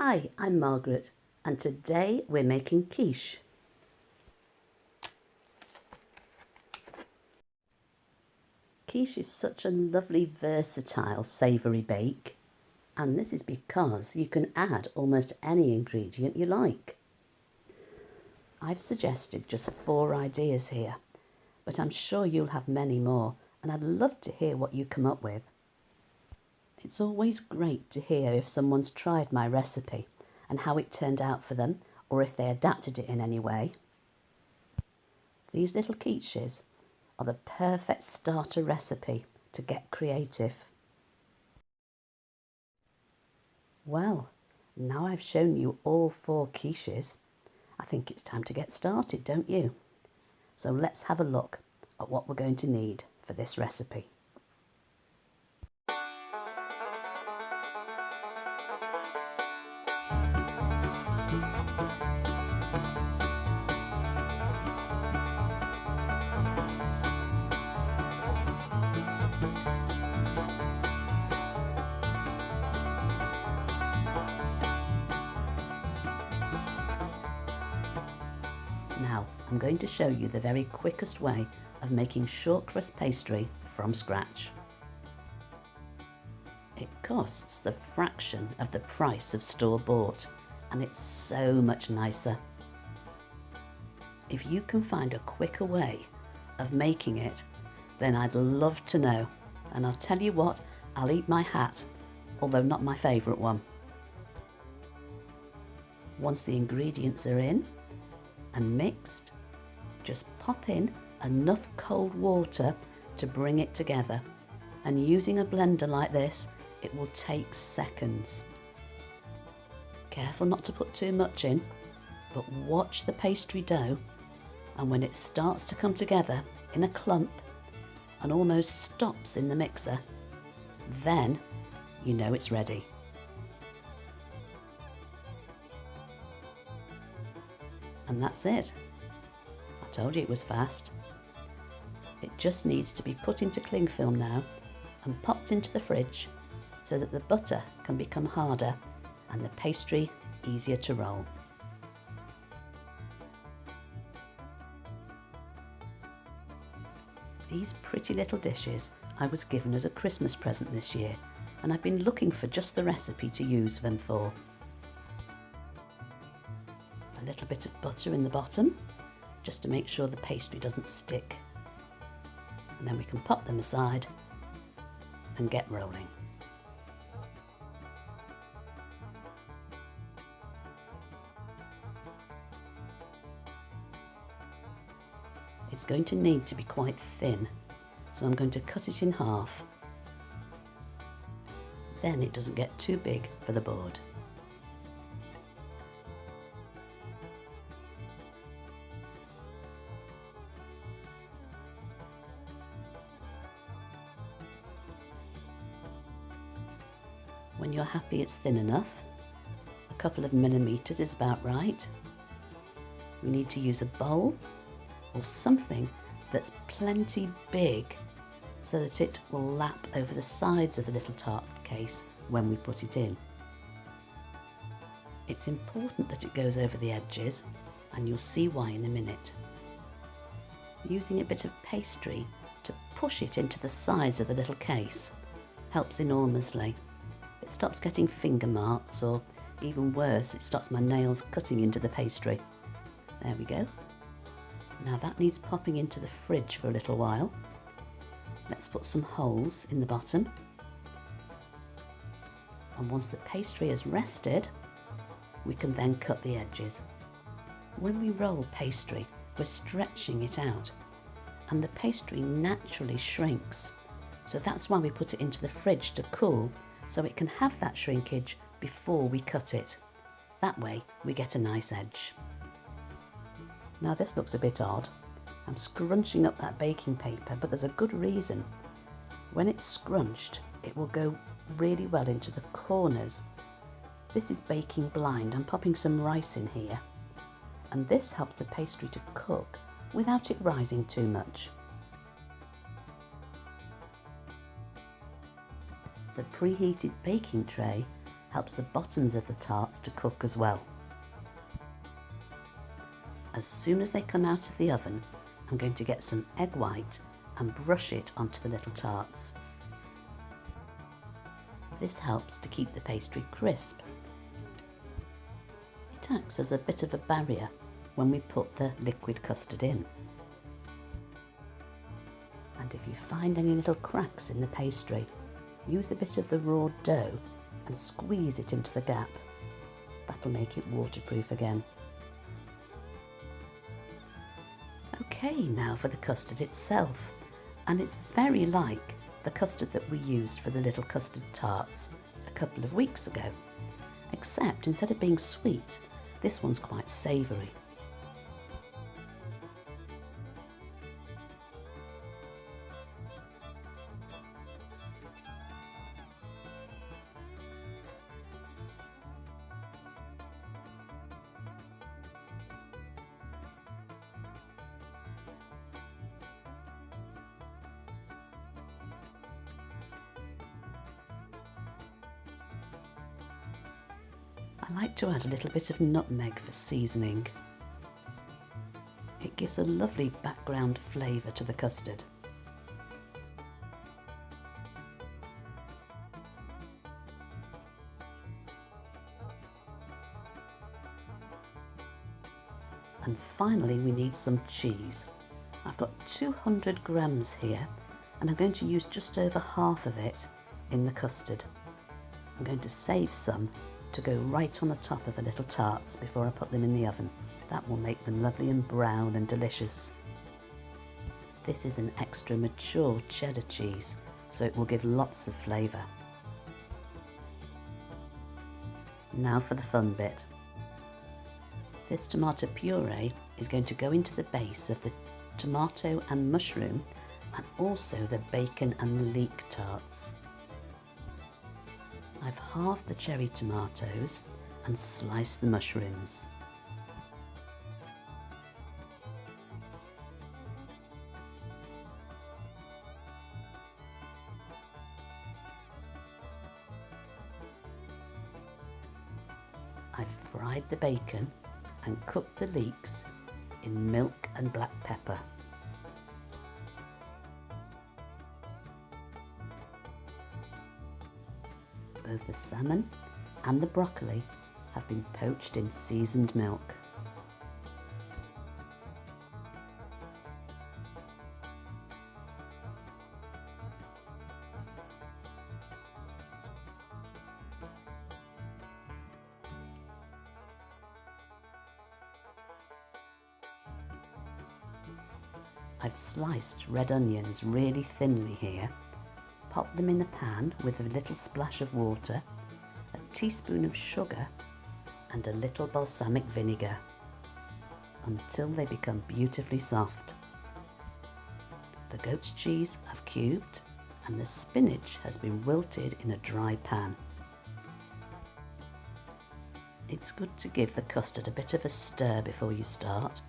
Hi, I'm Margaret, and today we're making quiche. Quiche is such a lovely, versatile, savoury bake, and this is because you can add almost any ingredient you like. I've suggested just 4 ideas here, but I'm sure you'll have many more, and I'd love to hear what you come up with. It's always great to hear if someone's tried my recipe and how it turned out for them, or if they adapted it in any way. These little quiches are the perfect starter recipe to get creative. Well, now I've shown you all 4 quiches, I think it's time to get started, don't you? So let's have a look at what we're going to need for this recipe. Now, I'm going to show you the very quickest way of making short crust pastry from scratch. It costs the fraction of the price of store-bought, and it's so much nicer. If you can find a quicker way of making it, then I'd love to know, and I'll tell you what, I'll eat my hat, although not my favourite one. Once the ingredients are in and mixed, just pop in enough cold water to bring it together, and using a blender like this, it will take seconds. Careful not to put too much in, but watch the pastry dough, and when it starts to come together in a clump and almost stops in the mixer, then you know it's ready. And that's it. I told you it was fast. It just needs to be put into cling film now and popped into the fridge so that the butter can become harder and the pastry easier to roll. These pretty little dishes I was given as a Christmas present this year, and I've been looking for just the recipe to use them for. A little bit of butter in the bottom, just to make sure the pastry doesn't stick. And then we can pop them aside and get rolling. It's going to need to be quite thin, so I'm going to cut it in half. Then it doesn't get too big for the board. When you're happy it's thin enough, a couple of millimeters is about right. We need to use a bowl or something that's plenty big so that it will lap over the sides of the little tart case when we put it in. It's important that it goes over the edges, and you'll see why in a minute. Using a bit of pastry to push it into the sides of the little case helps enormously. It stops getting finger marks, or even worse, it stops my nails cutting into the pastry. There we go. Now that needs popping into the fridge for a little while. Let's put some holes in the bottom. And once the pastry has rested, we can then cut the edges. When we roll pastry, we're stretching it out, and the pastry naturally shrinks. So that's why we put it into the fridge to cool, so it can have that shrinkage before we cut it. That way we get a nice edge. Now this looks a bit odd. I'm scrunching up that baking paper, but there's a good reason. When it's scrunched, it will go really well into the corners. This is baking blind. I'm popping some rice in here, and this helps the pastry to cook without it rising too much. The preheated baking tray helps the bottoms of the tarts to cook as well. As soon as they come out of the oven, I'm going to get some egg white and brush it onto the little tarts. This helps to keep the pastry crisp. It acts as a bit of a barrier when we put the liquid custard in. And if you find any little cracks in the pastry, use a bit of the raw dough and squeeze it into the gap. That'll make it waterproof again. Okay, now for the custard itself, and it's very like the custard that we used for the little custard tarts a couple of weeks ago, except instead of being sweet, this one's quite savoury. I like to add a little bit of nutmeg for seasoning. It gives a lovely background flavour to the custard. And finally we need some cheese. I've got 200 grams here and I'm going to use just over half of it in the custard. I'm going to save some to go right on the top of the little tarts before I put them in the oven. That will make them lovely and brown and delicious. This is an extra mature cheddar cheese, so it will give lots of flavour. Now for the fun bit. This tomato puree is going to go into the base of the tomato and mushroom and also the bacon and leek tarts. I've halved the cherry tomatoes and sliced the mushrooms. I've fried the bacon and cooked the leeks in milk and black pepper. Both the salmon and the broccoli have been poached in seasoned milk. I've sliced red onions really thinly here. Pop them in a pan with a little splash of water, a teaspoon of sugar and a little balsamic vinegar until they become beautifully soft. The goat's cheese I've cubed and the spinach has been wilted in a dry pan. It's good to give the custard a bit of a stir before you start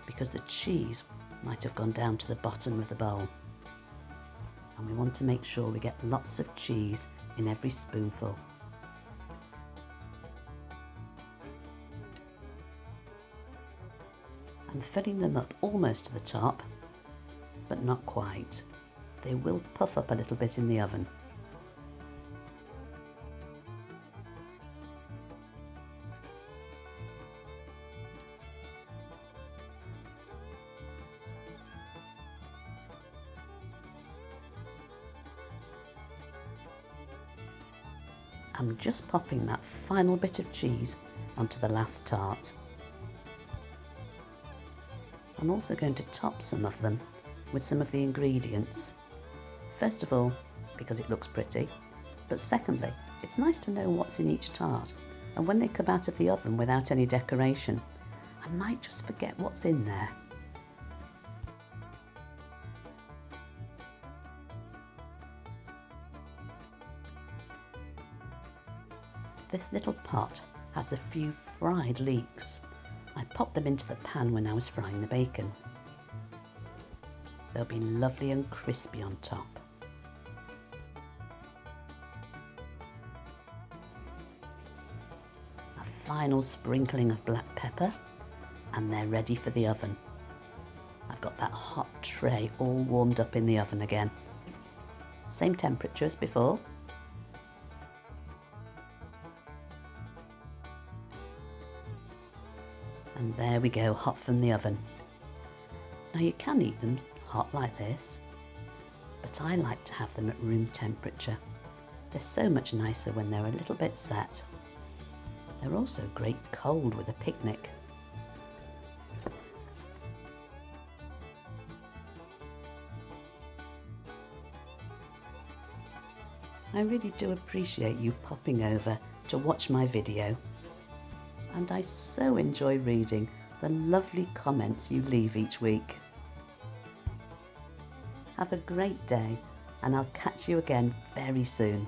because the cheese might have gone down to the bottom of the bowl. And we want to make sure we get lots of cheese in every spoonful. I'm filling them up almost to the top, but not quite. They will puff up a little bit in the oven. I'm just popping that final bit of cheese onto the last tart. I'm also going to top some of them with some of the ingredients. First of all, because it looks pretty, but secondly, it's nice to know what's in each tart, and when they come out of the oven without any decoration, I might just forget what's in there. This little pot has a few fried leeks. I popped them into the pan when I was frying the bacon. They'll be lovely and crispy on top. final sprinkling of black pepper, and they're ready for the oven. I've got that hot tray all warmed up in the oven again. Same temperature as before. And there we go, hot from the oven. Now you can eat them hot like this, but I like to have them at room temperature. They're so much nicer when they're a little bit set. They're also great cold with a picnic. I really do appreciate you popping over to watch my video, and I so enjoy reading the lovely comments you leave each week. Have a great day, and I'll catch you again very soon.